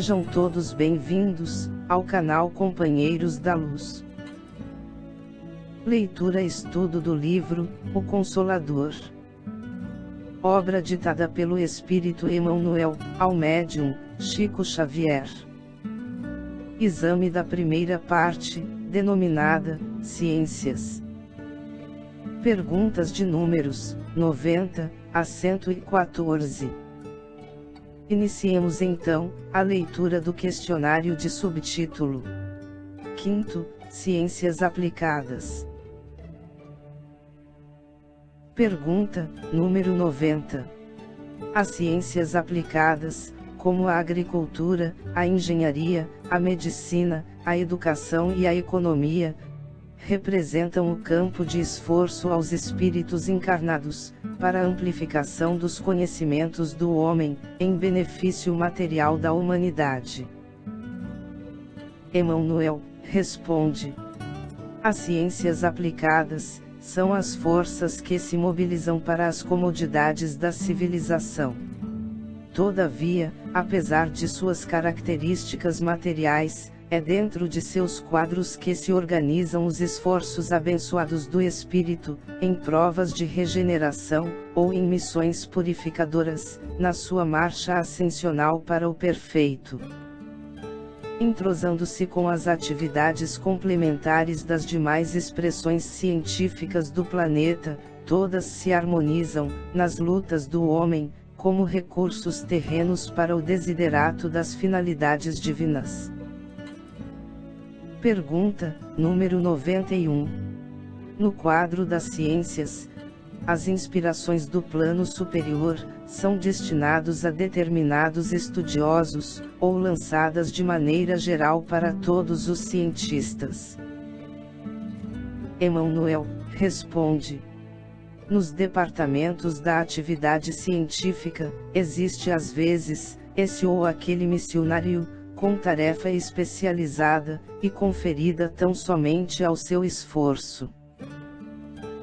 Sejam todos bem-vindos ao canal Companheiros da Luz. Leitura e estudo do livro O Consolador. Obra ditada pelo Espírito Emmanuel ao médium Chico Xavier. Exame da primeira parte, denominada Ciências. Perguntas de números 90 a 114. Iniciemos então a leitura do questionário de subtítulo 5º, Ciências Aplicadas. Pergunta número 90. As ciências aplicadas, como a agricultura, a engenharia, a medicina, a educação e a economia, representam o campo de esforço aos espíritos encarnados, para a amplificação dos conhecimentos do homem, em benefício material da humanidade. Emmanuel responde: as ciências aplicadas são as forças que se mobilizam para as comodidades da civilização. Todavia, apesar de suas características materiais, é dentro de seus quadros que se organizam os esforços abençoados do espírito, em provas de regeneração, ou em missões purificadoras, na sua marcha ascensional para o perfeito. Entrosando-se com as atividades complementares das demais expressões científicas do planeta, todas se harmonizam, nas lutas do homem, como recursos terrenos para o desiderato das finalidades divinas. Pergunta número 91. No quadro das ciências, as inspirações do plano superior são destinadas a determinados estudiosos, ou lançadas de maneira geral para todos os cientistas? Emmanuel responde: nos departamentos da atividade científica, existe às vezes, esse ou aquele missionário, com tarefa especializada, e conferida tão somente ao seu esforço.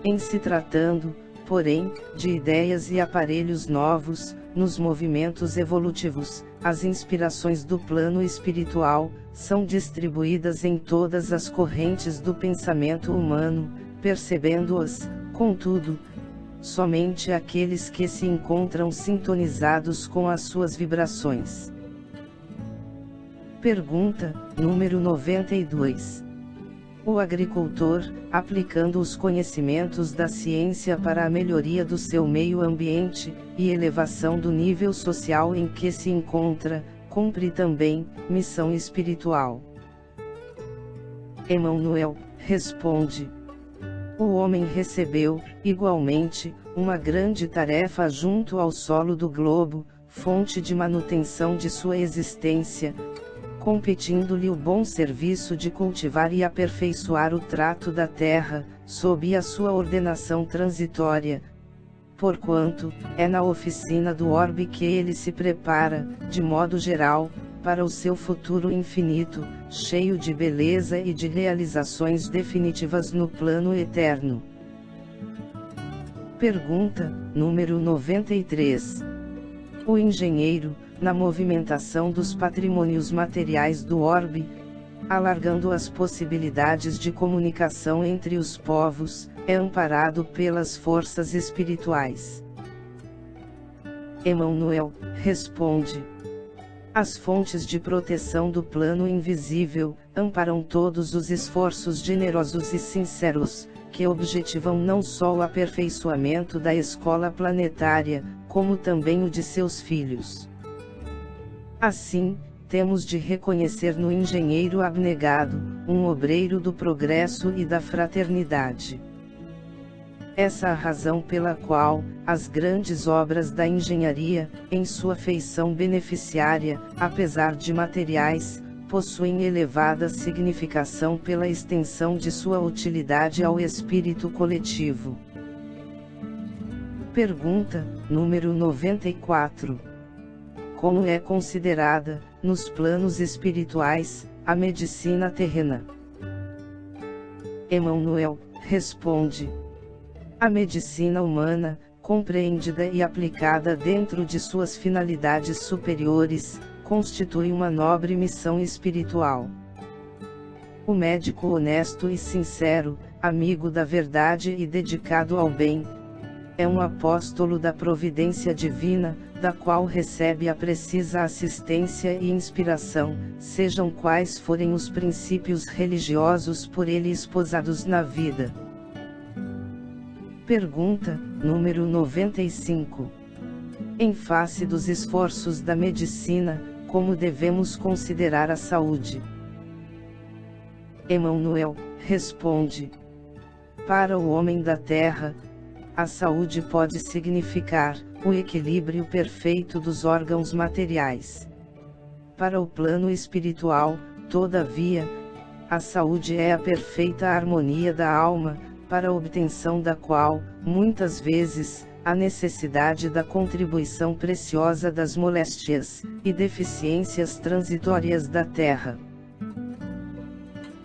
Em se tratando, porém, de ideias e aparelhos novos, nos movimentos evolutivos, as inspirações do plano espiritual, são distribuídas em todas as correntes do pensamento humano, percebendo-as, contudo, somente aqueles que se encontram sintonizados com as suas vibrações. Pergunta número 92. O agricultor, aplicando os conhecimentos da ciência para a melhoria do seu meio ambiente, e elevação do nível social em que se encontra, cumpre também missão espiritual? Emmanuel responde: o homem recebeu, igualmente, uma grande tarefa junto ao solo do globo, fonte de manutenção de sua existência, competindo-lhe o bom serviço de cultivar e aperfeiçoar o trato da terra, sob a sua ordenação transitória, porquanto, é na oficina do orbe que ele se prepara, de modo geral, para o seu futuro infinito, cheio de beleza e de realizações definitivas no plano eterno. Pergunta número 93. O engenheiro, na movimentação dos patrimônios materiais do orbe, alargando as possibilidades de comunicação entre os povos, é amparado pelas forças espirituais? Emmanuel responde: as fontes de proteção do plano invisível amparam todos os esforços generosos e sinceros, que objetivam não só o aperfeiçoamento da escola planetária, como também o de seus filhos. Assim, temos de reconhecer no engenheiro abnegado, um obreiro do progresso e da fraternidade. Essa a razão pela qual, as grandes obras da engenharia, em sua feição beneficiária, apesar de materiais, possuem elevada significação pela extensão de sua utilidade ao espírito coletivo. Pergunta número 94. Como é considerada, nos planos espirituais, a medicina terrena? Emmanuel responde: a medicina humana, compreendida e aplicada dentro de suas finalidades superiores, constitui uma nobre missão espiritual. O médico honesto e sincero, amigo da verdade e dedicado ao bem, é um apóstolo da providência divina, da qual recebe a precisa assistência e inspiração, sejam quais forem os princípios religiosos por ele esposados na vida. Pergunta, número 95. Em face dos esforços da medicina, como devemos considerar a saúde? Emmanuel responde: para o homem da terra, a saúde pode significar o equilíbrio perfeito dos órgãos materiais. Para o plano espiritual, todavia, a saúde é a perfeita harmonia da alma, para a obtenção da qual, muitas vezes, há necessidade da contribuição preciosa das moléstias e deficiências transitórias da terra.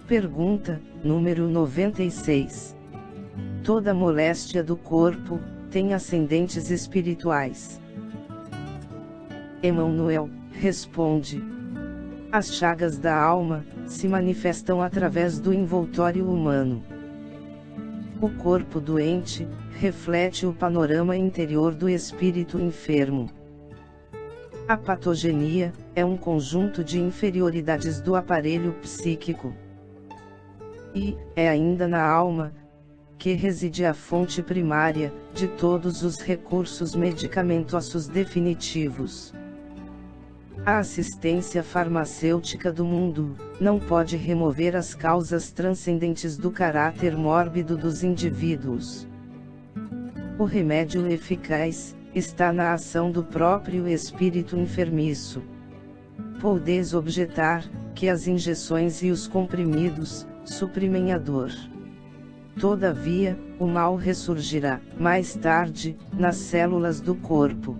Pergunta, número 96. Toda moléstia do corpo tem ascendentes espirituais? Emmanuel responde: as chagas da alma se manifestam através do envoltório humano. O corpo doente reflete o panorama interior do espírito enfermo. A patogenia é um conjunto de inferioridades do aparelho psíquico. E é ainda na alma que reside a fonte primária de todos os recursos medicamentosos definitivos. A assistência farmacêutica do mundo não pode remover as causas transcendentes do caráter mórbido dos indivíduos. O remédio eficaz está na ação do próprio espírito enfermiço. Podeis objetar que as injeções e os comprimidos suprimem a dor. Todavia, o mal ressurgirá, mais tarde, nas células do corpo.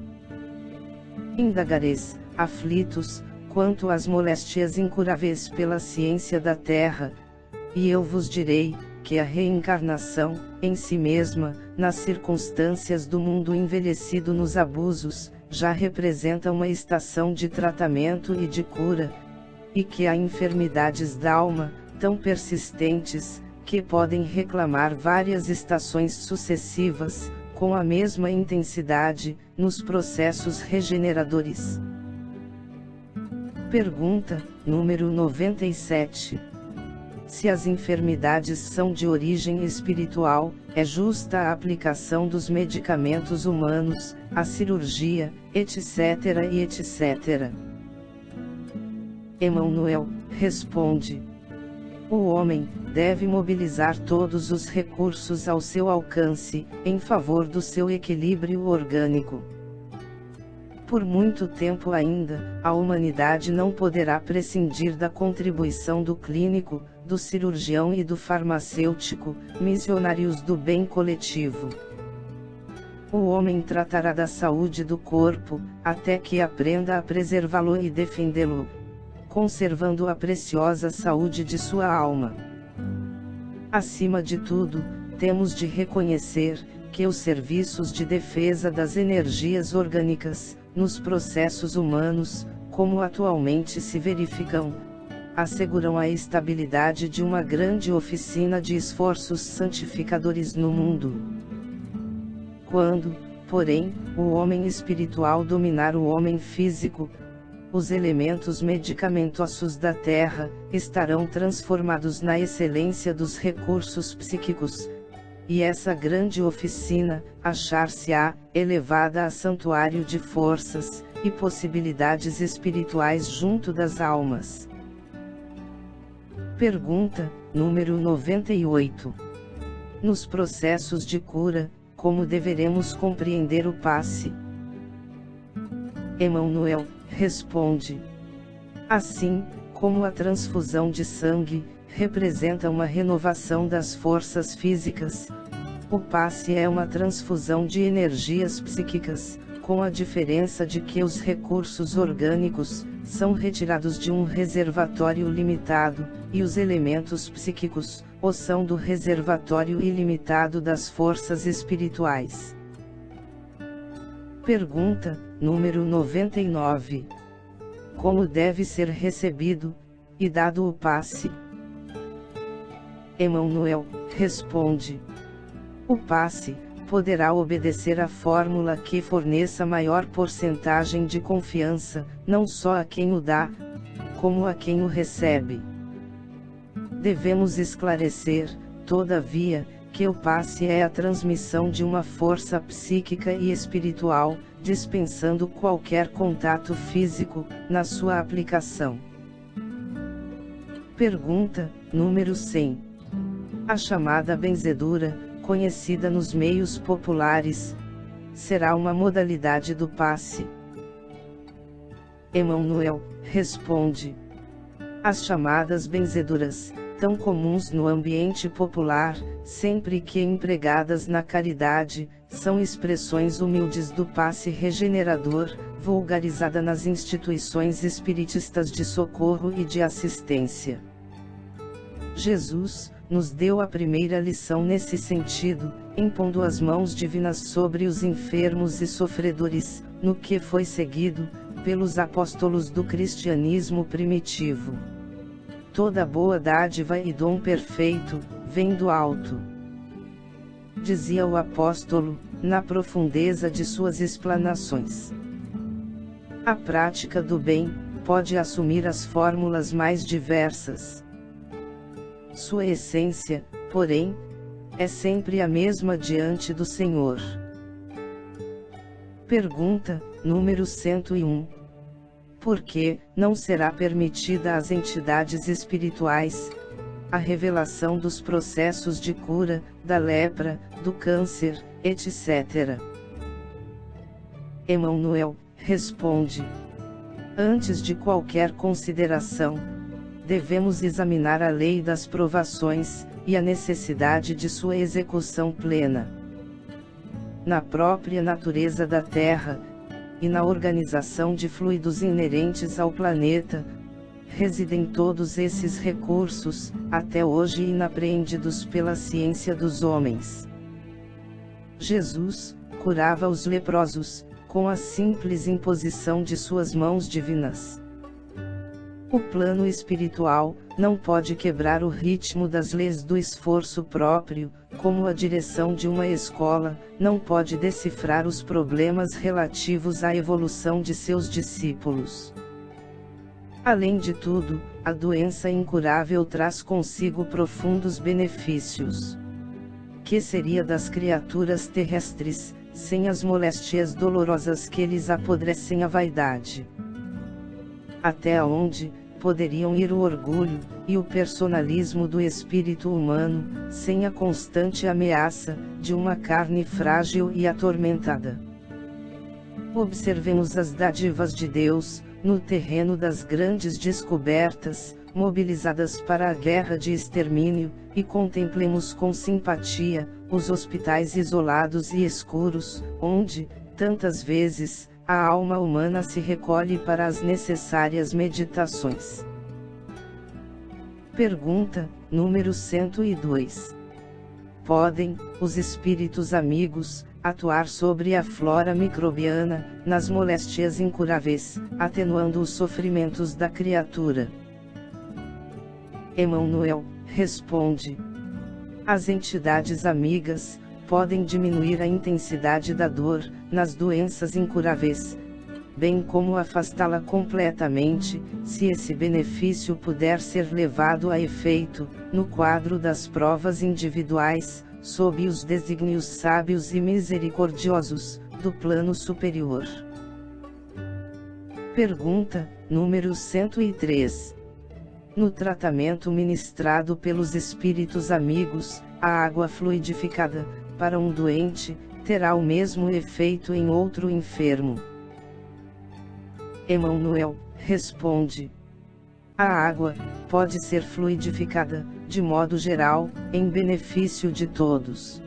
Indagareis, aflitos, quanto às moléstias incuráveis pela ciência da terra, e eu vos direi, que a reencarnação, em si mesma, nas circunstâncias do mundo envelhecido nos abusos, já representa uma estação de tratamento e de cura, e que há enfermidades da alma, tão persistentes, que podem reclamar várias estações sucessivas, com a mesma intensidade, nos processos regeneradores. Pergunta, número 97. Se as enfermidades são de origem espiritual, é justa a aplicação dos medicamentos humanos, a cirurgia, etc. e etc. Emmanuel responde: o homem deve mobilizar todos os recursos ao seu alcance, em favor do seu equilíbrio orgânico. Por muito tempo ainda, a humanidade não poderá prescindir da contribuição do clínico, do cirurgião e do farmacêutico, missionários do bem coletivo. O homem tratará da saúde do corpo, até que aprenda a preservá-lo e defendê-lo, conservando a preciosa saúde de sua alma. Acima de tudo, temos de reconhecer que os serviços de defesa das energias orgânicas, nos processos humanos, como atualmente se verificam, asseguram a estabilidade de uma grande oficina de esforços santificadores no mundo. Quando, porém, o homem espiritual dominar o homem físico, os elementos medicamentosos da terra estarão transformados na excelência dos recursos psíquicos, e essa grande oficina achar-se-á elevada a santuário de forças e possibilidades espirituais junto das almas. Pergunta, número 98. Nos processos de cura, como deveremos compreender o passe? Emmanuel responde: assim, como a transfusão de sangue representa uma renovação das forças físicas, o passe é uma transfusão de energias psíquicas, com a diferença de que os recursos orgânicos são retirados de um reservatório limitado, e os elementos psíquicos o são do reservatório ilimitado das forças espirituais. Pergunta, número 99. como deve ser recebido e dado o passe? Emmanuel responde: o passe poderá obedecer à fórmula que forneça maior porcentagem de confiança, não só a quem o dá, como a quem o recebe. Devemos esclarecer, todavia, que o passe é a transmissão de uma força psíquica e espiritual, dispensando qualquer contato físico, na sua aplicação. Pergunta, número 100. A chamada benzedura, conhecida nos meios populares, será uma modalidade do passe? Emmanuel responde: as chamadas benzeduras, tão comuns no ambiente popular, sempre que empregadas na caridade, são expressões humildes do passe regenerador, vulgarizada nas instituições espiritistas de socorro e de assistência. Jesus nos deu a primeira lição nesse sentido, impondo as mãos divinas sobre os enfermos e sofredores, no que foi seguido pelos apóstolos do cristianismo primitivo. Toda boa dádiva e dom perfeito vem do alto, dizia o apóstolo, na profundeza de suas explanações. A prática do bem pode assumir as fórmulas mais diversas. Sua essência, porém, é sempre a mesma diante do Senhor. Pergunta, número 101. Por que não será permitida às entidades espirituais a revelação dos processos de cura, da lepra, do câncer, etc. Emmanuel responde: antes de qualquer consideração, devemos examinar a lei das provações, e a necessidade de sua execução plena. Na própria natureza da Terra, e na organização de fluidos inerentes ao planeta, residem todos esses recursos, até hoje inapreendidos pela ciência dos homens. Jesus curava os leprosos, com a simples imposição de suas mãos divinas. O plano espiritual não pode quebrar o ritmo das leis do esforço próprio, como a direção de uma escola não pode decifrar os problemas relativos à evolução de seus discípulos. Além de tudo, a doença incurável traz consigo profundos benefícios. Que seria das criaturas terrestres, sem as moléstias dolorosas que lhes apodrecem a vaidade? Até onde poderiam ir o orgulho e o personalismo do espírito humano, sem a constante ameaça de uma carne frágil e atormentada? Observemos as dádivas de Deus no terreno das grandes descobertas, mobilizadas para a guerra de extermínio, e contemplemos com simpatia os hospitais isolados e escuros, onde, tantas vezes, a alma humana se recolhe para as necessárias meditações. Pergunta, número 102. Podem os espíritos amigos atuar sobre a flora microbiana, nas moléstias incuráveis, atenuando os sofrimentos da criatura? Emmanuel responde: as entidades amigas podem diminuir a intensidade da dor nas doenças incuráveis, bem como afastá-la completamente, se esse benefício puder ser levado a efeito, no quadro das provas individuais, sob os desígnios sábios e misericordiosos do plano superior. Pergunta, número 103. No tratamento ministrado pelos espíritos amigos, a água fluidificada, para um doente, terá o mesmo efeito em outro enfermo? Emmanuel responde: a água pode ser fluidificada, de modo geral, em benefício de todos.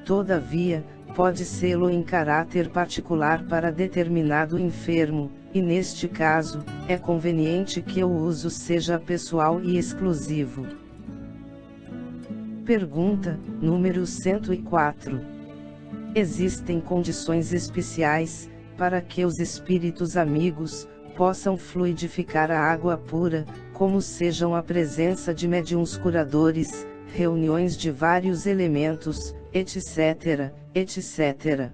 Todavia, pode sê-lo em caráter particular para determinado enfermo, e neste caso, é conveniente que o uso seja pessoal e exclusivo. Pergunta, número 104. Existem condições especiais para que os espíritos amigos possam fluidificar a água pura, como sejam a presença de médiuns curadores, reuniões de vários elementos, etc., etc.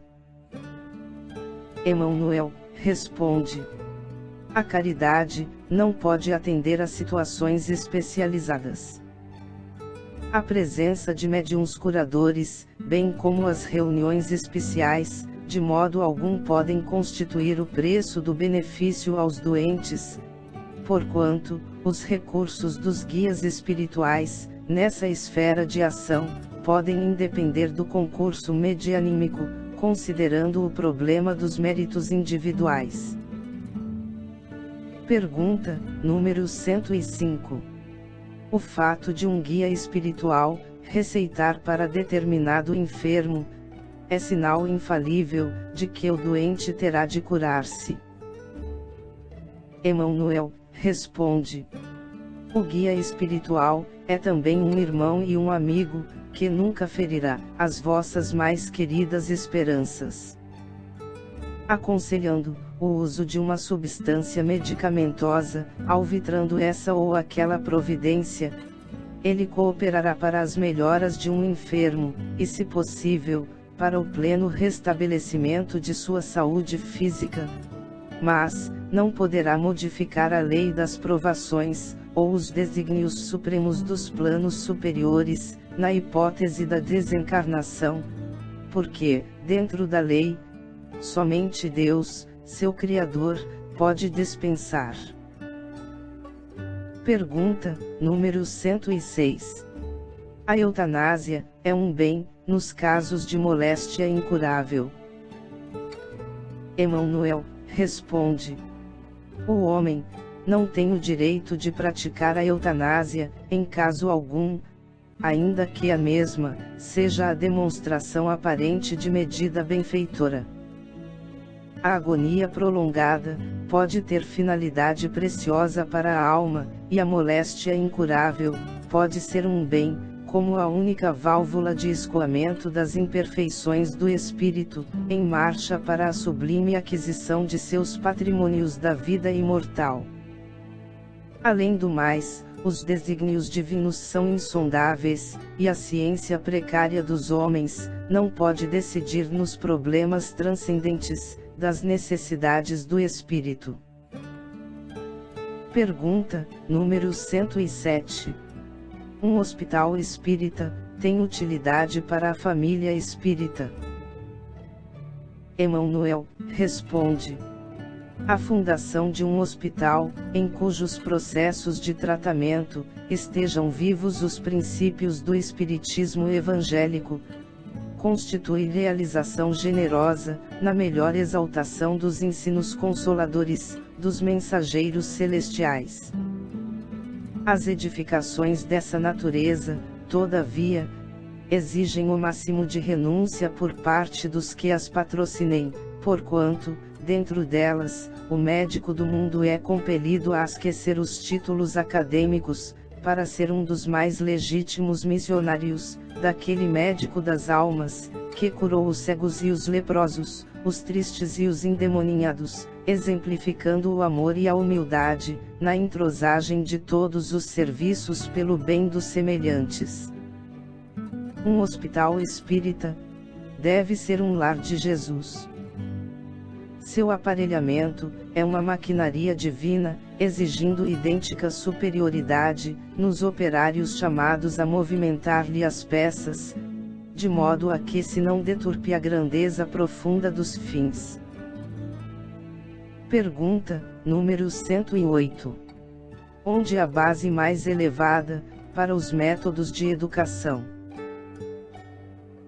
Emmanuel responde: a caridade não pode atender a situações especializadas. A presença de médiuns curadores, bem como as reuniões especiais, de modo algum podem constituir o preço do benefício aos doentes, porquanto, os recursos dos guias espirituais, nessa esfera de ação, podem independer do concurso medianímico, considerando o problema dos méritos individuais. Pergunta, número 105. O fato de um guia espiritual receitar para determinado enfermo é sinal infalível de que o doente terá de curar-se? Emmanuel responde: o guia espiritual é também um irmão e um amigo, que nunca ferirá as vossas mais queridas esperanças. Aconselhando o uso de uma substância medicamentosa, alvitrando essa ou aquela providência, ele cooperará para as melhoras de um enfermo, e se possível, para o pleno restabelecimento de sua saúde física, mas não poderá modificar a lei das provações, ou os desígnios supremos dos planos superiores, na hipótese da desencarnação, porque, dentro da lei, somente Deus, seu Criador, pode dispensar. Pergunta, número 106. A eutanásia é um bem, nos casos de moléstia incurável? Emmanuel responde: o homem não tem o direito de praticar a eutanásia, em caso algum, ainda que a mesma seja a demonstração aparente de medida benfeitora. A agonia prolongada pode ter finalidade preciosa para a alma, e a moléstia incurável pode ser um bem, como a única válvula de escoamento das imperfeições do espírito, em marcha para a sublime aquisição de seus patrimônios da vida imortal. Além do mais, os desígnios divinos são insondáveis, e a ciência precária dos homens não pode decidir nos problemas transcendentes das necessidades do espírito. Pergunta, número 107. Um hospital espírita tem utilidade para a família espírita? Emmanuel responde: a fundação de um hospital, em cujos processos de tratamento estejam vivos os princípios do espiritismo evangélico, constitui realização generosa, na melhor exaltação dos ensinos consoladores, dos mensageiros celestiais. As edificações dessa natureza, todavia, exigem o máximo de renúncia por parte dos que as patrocinem, porquanto, dentro delas, o médico do mundo é compelido a esquecer os títulos acadêmicos, para ser um dos mais legítimos missionários, daquele médico das almas, que curou os cegos e os leprosos, os tristes e os endemoninhados, exemplificando o amor e a humildade, na entrosagem de todos os serviços pelo bem dos semelhantes. Um hospital espírita deve ser um lar de Jesus. Seu aparelhamento é uma maquinaria divina, exigindo idêntica superioridade nos operários chamados a movimentar-lhe as peças, de modo a que se não deturpe a grandeza profunda dos fins. Pergunta, número 108. Onde a base mais elevada, para os métodos de educação?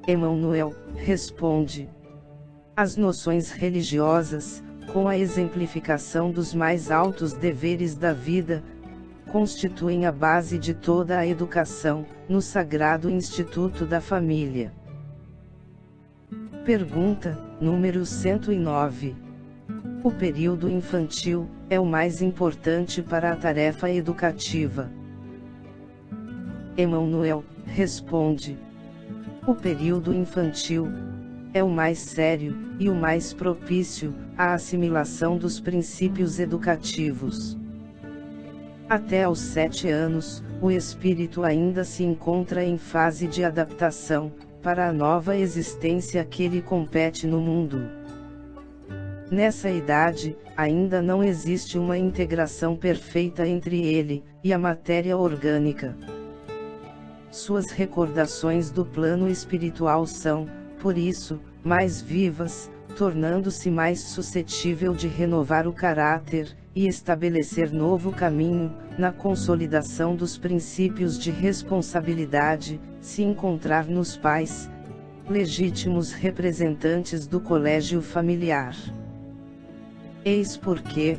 Emmanuel responde: as noções religiosas, com a exemplificação dos mais altos deveres da vida, constituem a base de toda a educação, no Sagrado Instituto da Família. Pergunta, número 109. O período infantil é o mais importante para a tarefa educativa? Emmanuel responde: o período infantil é o mais sério, e o mais propício, à assimilação dos princípios educativos. Até aos 7 anos, o espírito ainda se encontra em fase de adaptação, para a nova existência que lhe compete no mundo. Nessa idade, ainda não existe uma integração perfeita entre ele e a matéria orgânica. Suas recordações do plano espiritual são, por isso, mais vivas, tornando-se mais suscetível de renovar o caráter, e estabelecer novo caminho, na consolidação dos princípios de responsabilidade, se encontrar nos pais, legítimos representantes do colégio familiar. Eis porque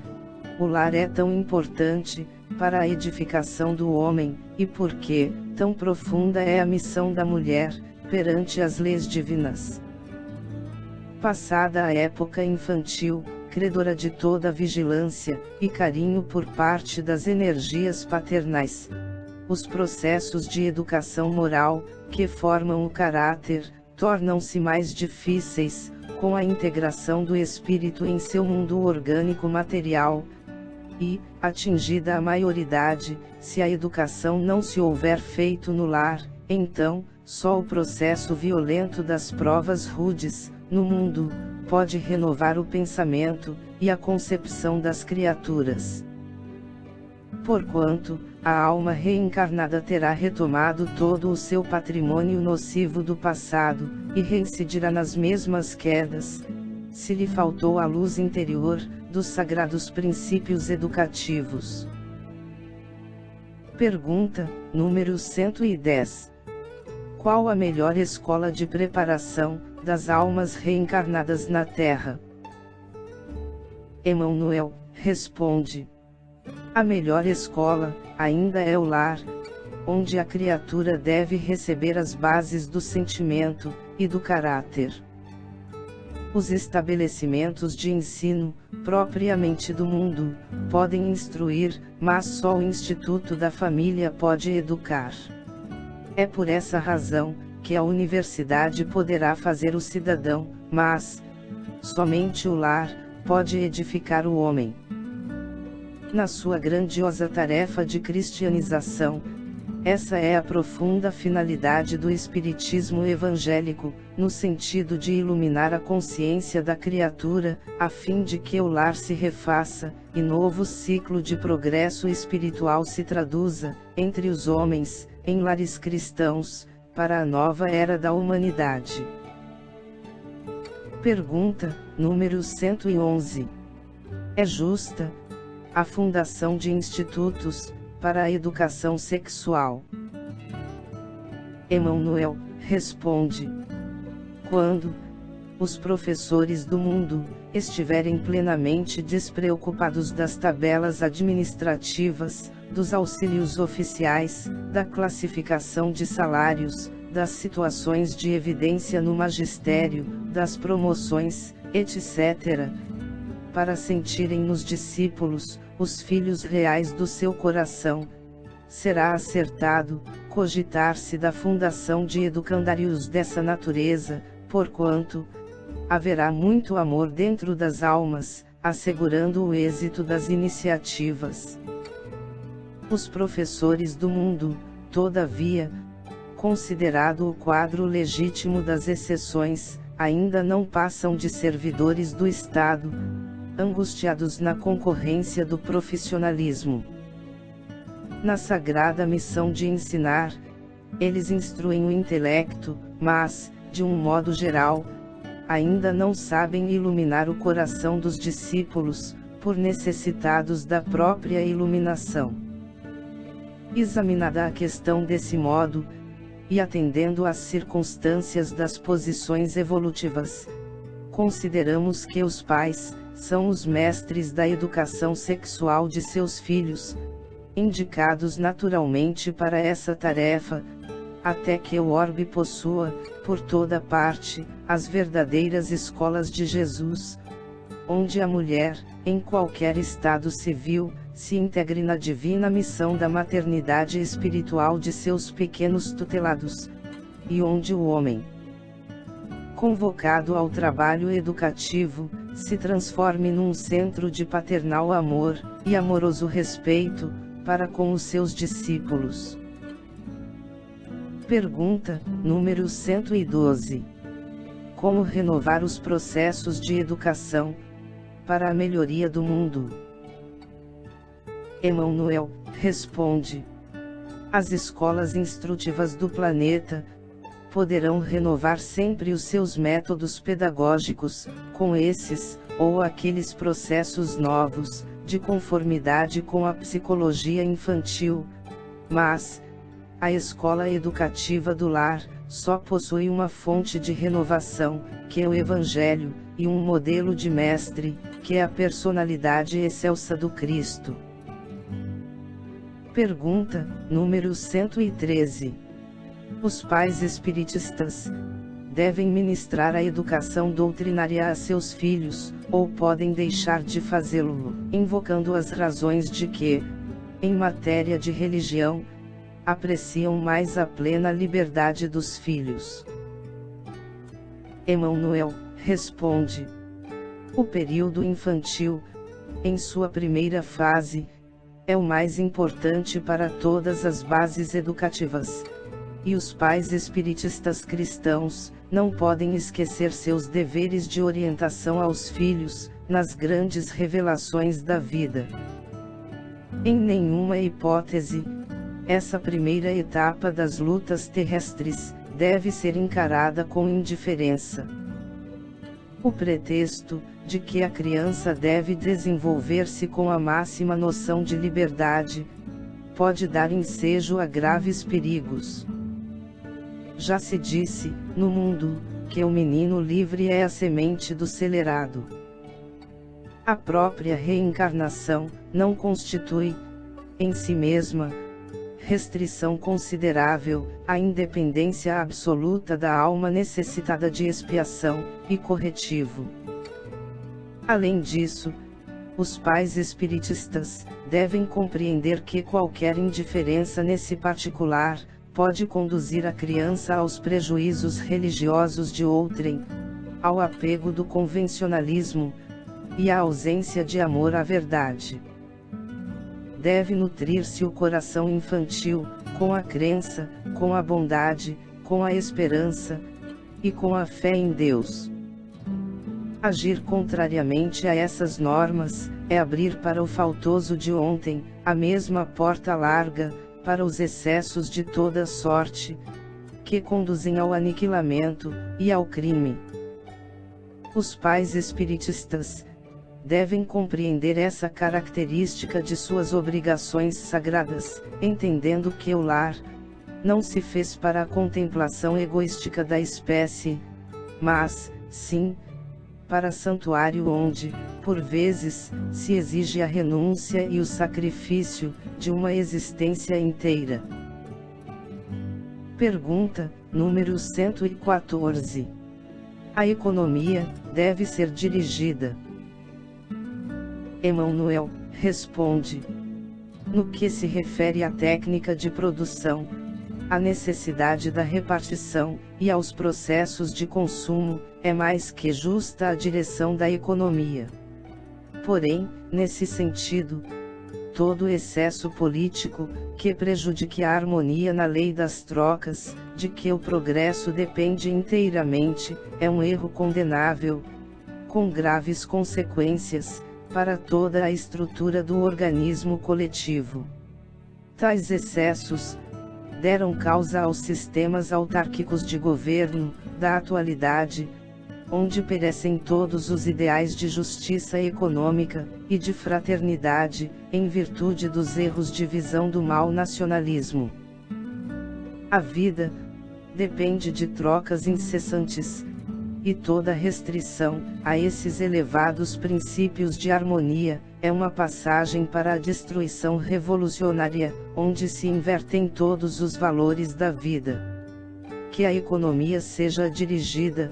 o lar é tão importante para a edificação do homem, e porque tão profunda é a missão da mulher perante as leis divinas. Passada a época infantil, credora de toda vigilância e carinho por parte das energias paternais, os processos de educação moral, que formam o caráter, tornam-se mais difíceis, com a integração do espírito em seu mundo orgânico material, e, atingida a maioridade, se a educação não se houver feito no lar, então, só o processo violento das provas rudes, no mundo, pode renovar o pensamento, e a concepção das criaturas. Porquanto, a alma reencarnada terá retomado todo o seu patrimônio nocivo do passado, e reincidirá nas mesmas quedas, se lhe faltou a luz interior, dos sagrados princípios educativos. Pergunta, número 110. Qual a melhor escola de preparação das almas reencarnadas na Terra? Emmanuel responde: a melhor escola, ainda é o lar, onde a criatura deve receber as bases do sentimento e do caráter. Os estabelecimentos de ensino, propriamente do mundo, podem instruir, mas só o Instituto da Família pode educar. É por essa razão que a universidade poderá fazer o cidadão, mas somente o lar pode edificar o homem. Na sua grandiosa tarefa de cristianização, essa é a profunda finalidade do espiritismo evangélico, no sentido de iluminar a consciência da criatura, a fim de que o lar se refaça, e novo ciclo de progresso espiritual se traduza, entre os homens, em lares cristãos, para a nova era da humanidade. Pergunta, número 111. É justa a fundação de institutos para a educação sexual? Emmanuel responde: quando os professores do mundo estiverem plenamente despreocupados das tabelas administrativas, dos auxílios oficiais, da classificação de salários, das situações de evidência no magistério, das promoções, etc., para sentirem nos discípulos os filhos reais do seu coração, será acertado cogitar-se da fundação de educandários dessa natureza, porquanto haverá muito amor dentro das almas, assegurando o êxito das iniciativas. Os professores do mundo, todavia, considerado o quadro legítimo das exceções, ainda não passam de servidores do Estado, angustiados na concorrência do profissionalismo. Na sagrada missão de ensinar, eles instruem o intelecto, mas, de um modo geral, ainda não sabem iluminar o coração dos discípulos, por necessitados da própria iluminação. Examinada a questão desse modo, e atendendo às circunstâncias das posições evolutivas, consideramos que os pais são os mestres da educação sexual de seus filhos, indicados naturalmente para essa tarefa, até que o orbe possua, por toda parte, as verdadeiras escolas de Jesus, onde a mulher, em qualquer estado civil, se integre na divina missão da maternidade espiritual de seus pequenos tutelados, e onde o homem, convocado ao trabalho educativo, se transforme num centro de paternal amor e amoroso respeito para com os seus discípulos. Pergunta número 112. Como renovar os processos de educação para a melhoria do mundo? Emmanuel responde: as escolas instrutivas do planeta poderão renovar sempre os seus métodos pedagógicos, com esses, ou aqueles processos novos, de conformidade com a psicologia infantil, mas a escola educativa do lar só possui uma fonte de renovação, que é o Evangelho, e um modelo de mestre, que é a personalidade excelsa do Cristo. Pergunta número 113. Os pais espiritistas devem ministrar a educação doutrinária a seus filhos, ou podem deixar de fazê-lo, invocando as razões de que, em matéria de religião, apreciam mais a plena liberdade dos filhos? Emmanuel responde: o período infantil, em sua primeira fase, é o mais importante para todas as bases educativas, e os pais espiritistas cristãos não podem esquecer seus deveres de orientação aos filhos, nas grandes revelações da vida. Em nenhuma hipótese, essa primeira etapa das lutas terrestres deve ser encarada com indiferença. O pretexto de que a criança deve desenvolver-se com a máxima noção de liberdade pode dar ensejo a graves perigos. Já se disse, no mundo, que o menino livre é a semente do celerado. A própria reencarnação não constitui, em si mesma, restrição considerável à independência absoluta da alma necessitada de expiação e corretivo. Além disso, os pais espiritistas devem compreender que qualquer indiferença nesse particular pode conduzir a criança aos prejuízos religiosos de outrem, ao apego do convencionalismo e à ausência de amor à verdade. Deve nutrir-se o coração infantil com a crença, com a bondade, com a esperança e com a fé em Deus. Agir contrariamente a essas normas é abrir para o faltoso de ontem a mesma porta larga para os excessos de toda sorte, que conduzem ao aniquilamento e ao crime. Os pais espiritistas devem compreender essa característica de suas obrigações sagradas, entendendo que o lar não se fez para a contemplação egoística da espécie, mas, sim, para santuário onde, por vezes, se exige a renúncia e o sacrifício de uma existência inteira. Pergunta número 114. A economia deve ser dirigida. Emmanuel responde: no que se refere à técnica de produção, à necessidade da repartição e aos processos de consumo, é mais que justa a direção da economia. Porém, nesse sentido, todo excesso político, que prejudique a harmonia na lei das trocas, de que o progresso depende inteiramente, é um erro condenável, com graves consequências para toda a estrutura do organismo coletivo. Tais excessos deram causa aos sistemas autárquicos de governo da atualidade, onde perecem todos os ideais de justiça econômica e de fraternidade, em virtude dos erros de visão do mau nacionalismo. A vida depende de trocas incessantes, e toda restrição a esses elevados princípios de harmonia é uma passagem para a destruição revolucionária, onde se invertem todos os valores da vida. Que a economia seja dirigida,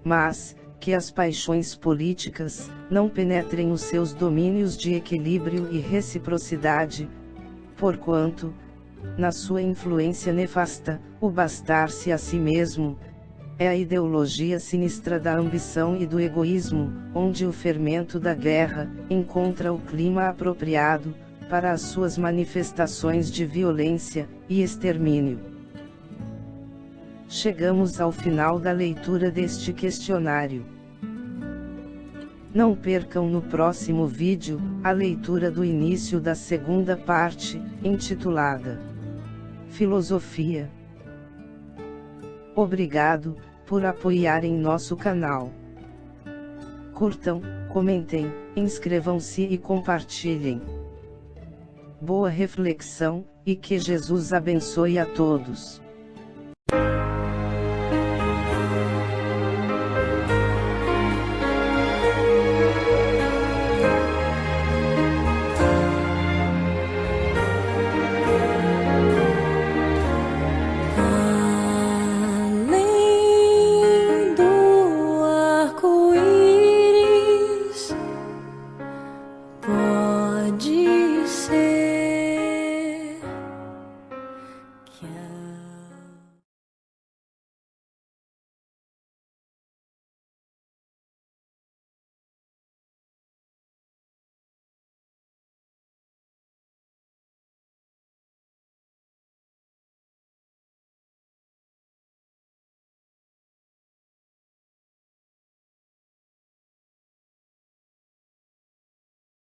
mas que as paixões políticas não penetrem os seus domínios de equilíbrio e reciprocidade, porquanto, na sua influência nefasta, o bastar-se a si mesmo é a ideologia sinistra da ambição e do egoísmo, onde o fermento da guerra encontra o clima apropriado para as suas manifestações de violência e extermínio. Chegamos ao final da leitura deste questionário. Não percam no próximo vídeo a leitura do início da segunda parte, intitulada Filosofia. Obrigado por apoiarem nosso canal. Curtam, comentem, inscrevam-se e compartilhem. Boa reflexão, e que Jesus abençoe a todos.